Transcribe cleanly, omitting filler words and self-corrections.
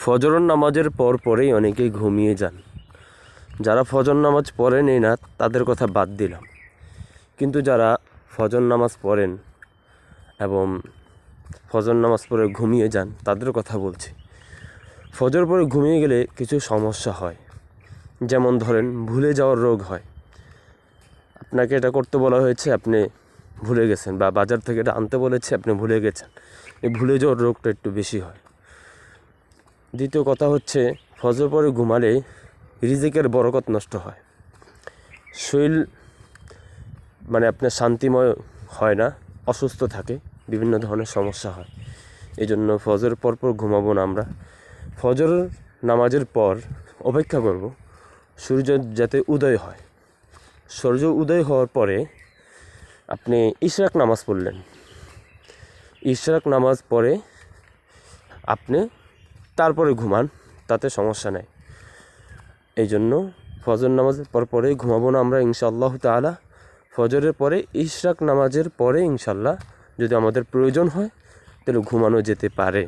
ফজর নামাজের পরেই অনেকেই ঘুমিয়ে যান। যারা ফজর নামাজ পড়েনই না তাদের কথা বাদ দিলাম, কিন্তু যারা ফজর নামাজ পড়েন এবং ফজর নামাজ পড়ে ঘুমিয়ে যান তাদের কথা বলছি। ফজর পরে ঘুমিয়ে গেলে কিছু সমস্যা হয়, যেমন ধরেন ভুলে যাওয়ার রোগ হয়। আপনাকে এটা করতে বলা হয়েছে, আপনি ভুলে গেছেন, বা বাজার থেকে এটা আনতে বলেছে, আপনি ভুলে গেছেন। এই ভুলে যাওয়ার রোগটা একটু বেশি হয়। দ্বিতীয় কথা হচ্ছে, ফজর পরে ঘুমালে রিজিকের বরকত নষ্ট হয়, শরীর আপনার শান্তিময় হয় না, অসুস্থ থাকে, বিভিন্ন ধরনের সমস্যা হয়। এই জন্য ফজর পর ঘুমাবো না আমরা। ফজর নামাজের পর অপেক্ষা করব সূর্য যাতে উদয় হয়। সূর্য উদয় হওয়ার পরে আপনি ইশরাক নামাজ পড়লেন। ইশরাক নামাজ পড়ে আপনি তারপরে ঘুমান, তাতে সমস্যা নেই। এই জন্য ফজর নামাজের পরেই ঘুমাবো না আমরা ইনশাআল্লাহ তাআলা। ফজরের পরে ইশরাক নামাজের পরে ইনশাআল্লাহ যদি আমাদের প্রয়োজন হয় তাহলে ঘুমানো যেতে পারে।